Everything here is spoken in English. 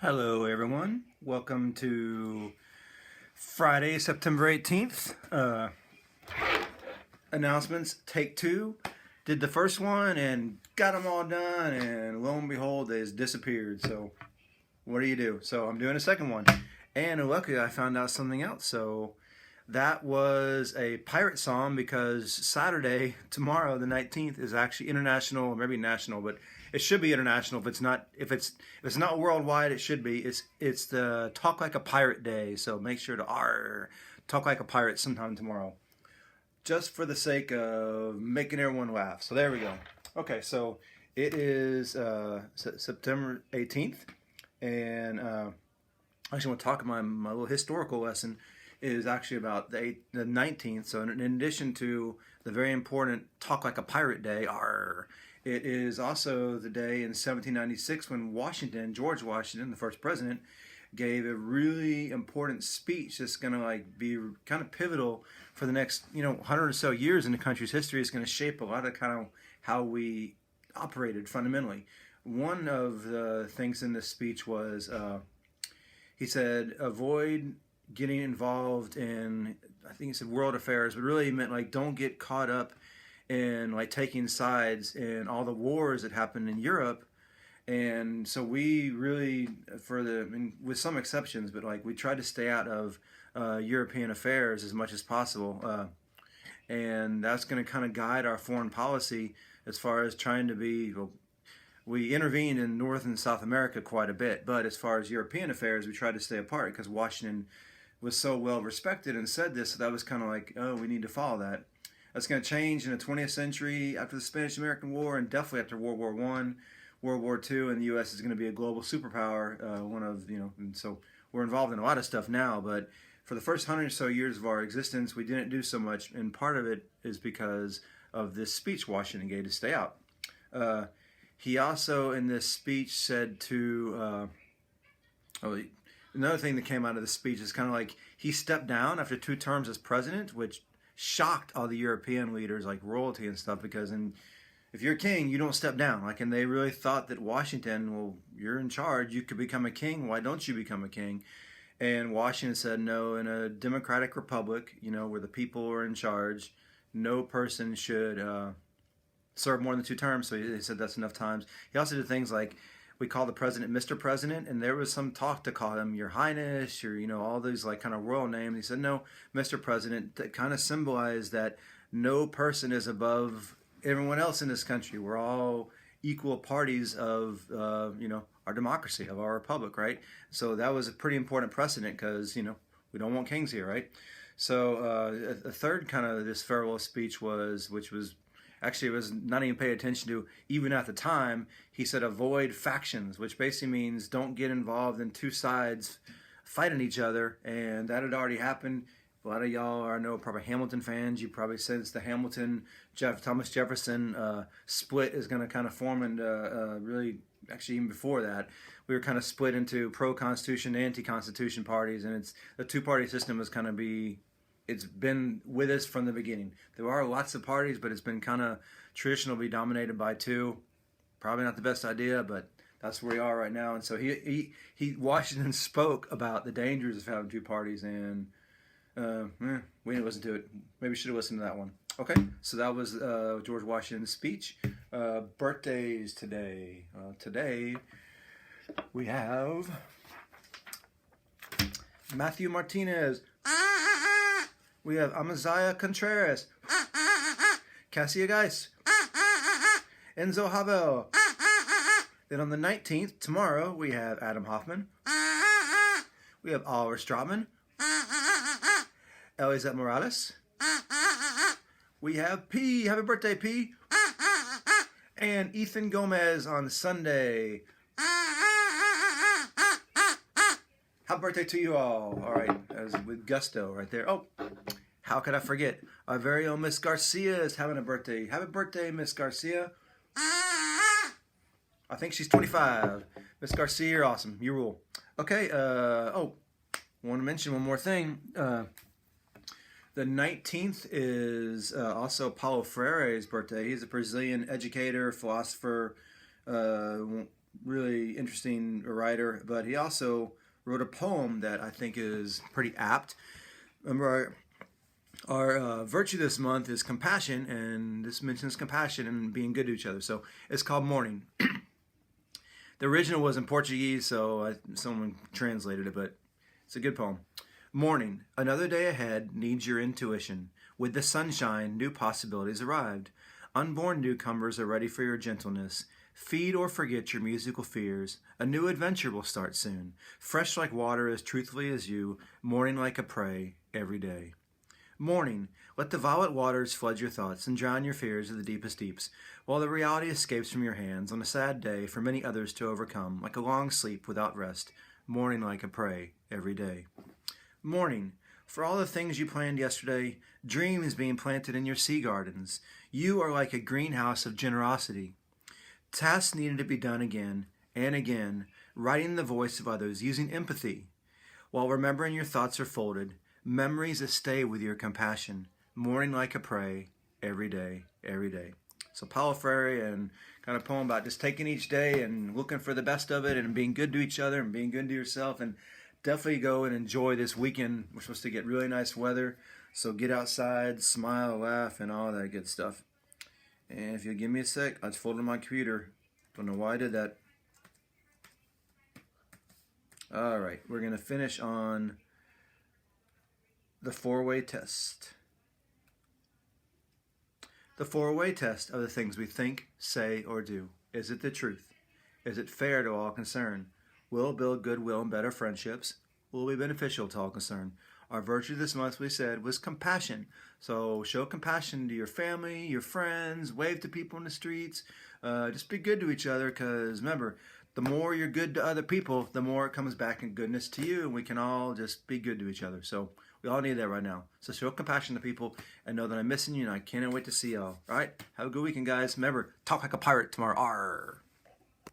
Hello, everyone. Welcome to Friday, September 18th. Announcements, take two. Did the first one and got them all done, and lo and behold, they just disappeared. So, what do you do? So, I'm doing a second one. And luckily, I found out something else. So, that was a pirate song because Saturday, tomorrow, the 19th, is actually international, or maybe national, but it should be international. If it's not worldwide, it should be. It's the Talk Like a Pirate Day, so make sure to talk like a pirate sometime tomorrow, just for the sake of making everyone laugh. So there we go. Okay, so it is September 18th, and I actually want to talk about my little historical lesson is actually about the 19th. So in addition to the very important Talk Like a Pirate Day, it is also the day in 1796 when George Washington, the first president, gave a really important speech that's going to be kind of pivotal for the next 100 or so years in the country's history. It's going to shape a lot of kind of how we operated fundamentally. One of the things in this speech was he said, avoid getting involved in, I think he said world affairs, but really meant don't get caught up in taking sides in all the wars that happened in Europe. And so we really, with some exceptions, but we tried to stay out of European affairs as much as possible. And that's going to kind of guide our foreign policy as far as trying to be, we intervened in North and South America quite a bit, but as far as European affairs, we tried to stay apart because Washington was so well respected and said this, so that was kind of oh, we need to follow that. That's going to change in the 20th century after the Spanish-American War, and definitely after World War I, World War II, and the U.S. is going to be a global superpower. And so we're involved in a lot of stuff now, but for the first 100 or so years of our existence, we didn't do so much, and part of it is because of this speech Washington gave to stay out. He also, in this speech, said to... Another thing that came out of the speech is kind of he stepped down after 2 terms as president, which shocked all the European leaders, like royalty and stuff, because if you're a king, you don't step down. And they really thought that Washington, well, you're in charge, you could become a king, why don't you become a king? And Washington said, no, in a democratic republic, where the people are in charge, no person should serve more than 2 terms. So he said that's enough times. He also did things like, we call the president Mr. President, and there was some talk to call him Your Highness, or all these kind of royal names. He said no, Mr. President, to kind of symbolize that no person is above everyone else in this country. We're all equal parties of our democracy, of our republic, right? So that was a pretty important precedent because we don't want kings here, right? So a third kind of this farewell speech which was actually it was not even paid attention to even at the time. He said avoid factions, which basically means don't get involved in 2 sides fighting each other, and that had already happened. A lot of y'all are probably Hamilton fans. You probably sensed the Thomas Jefferson split is going to kind of form, and really actually even before that we were kind of split into pro-constitution and anti-constitution parties, and the 2-party system is kind of it's been with us from the beginning. There are lots of parties, but it's been kind of traditionally dominated by 2. Probably not the best idea, but that's where we are right now. And so Washington spoke about the dangers of having 2 parties, and we didn't listen to it. Maybe we should have listened to that one. Okay, so that was George Washington's speech. Birthdays today. Today we have Matthew Martinez. We have Amaziah Contreras, Cassia Geis, Enzo Havel. Then on the 19th, tomorrow, we have Adam Hoffman. We have Oliver Stratman, Elizabeth Morales. We have P. Happy birthday, P. And Ethan Gomez on Sunday. Happy birthday to you all. All right, as with gusto right there. Oh, how could I forget? Our very own Miss Garcia is having a birthday. Happy birthday, Miss Garcia. I think she's 25. Miss Garcia, you're awesome. You rule. Okay, want to mention one more thing. The 19th is also Paulo Freire's birthday. He's a Brazilian educator, philosopher, really interesting writer, but he also wrote a poem that I think is pretty apt. Remember, our virtue this month is compassion, and this mentions compassion and being good to each other. So it's called Mourning. The original was in Portuguese, so someone translated it, but it's a good poem. Morning, another day ahead needs your intuition. With the sunshine, new possibilities arrived. Unborn newcomers are ready for your gentleness. Feed or forget your musical fears. A new adventure will start soon. Fresh like water, as truthfully as you. Morning like a prey, every day. Morning, let the violet waters flood your thoughts and drown your fears of the deepest deeps, while the reality escapes from your hands on a sad day for many others to overcome, like a long sleep without rest. Morning like a prey, every day. Morning, for all the things you planned yesterday, dreams being planted in your sea gardens. You are like a greenhouse of generosity. Tasks needed to be done again and again, writing the voice of others, using empathy. While remembering your thoughts are folded, memories that stay with your compassion. Morning like a prey, every day, every day. So Paulo Freire, and kind of poem about just taking each day and looking for the best of it and being good to each other and being good to yourself, and definitely go and enjoy this weekend. We're supposed to get really nice weather, so get outside, smile, laugh, and all that good stuff. And if you'll give me a sec, I just folded my computer. Don't know why I did that. All right, we're going to finish on the four-way test. The four-way test of the things we think, say, or do. Is it the truth? Is it fair to all concerned? Will it build goodwill and better friendships? Will it be beneficial to all concerned? Our virtue this month, we said, was compassion. So show compassion to your family, your friends, wave to people in the streets. Just be good to each other, because remember, the more you're good to other people, the more it comes back in goodness to you, and we can all just be good to each other. So we all need that right now. So show compassion to people and know that I'm missing you, and I can't wait to see y'all. All right? Have a good weekend, guys. Remember, talk like a pirate tomorrow. Arr!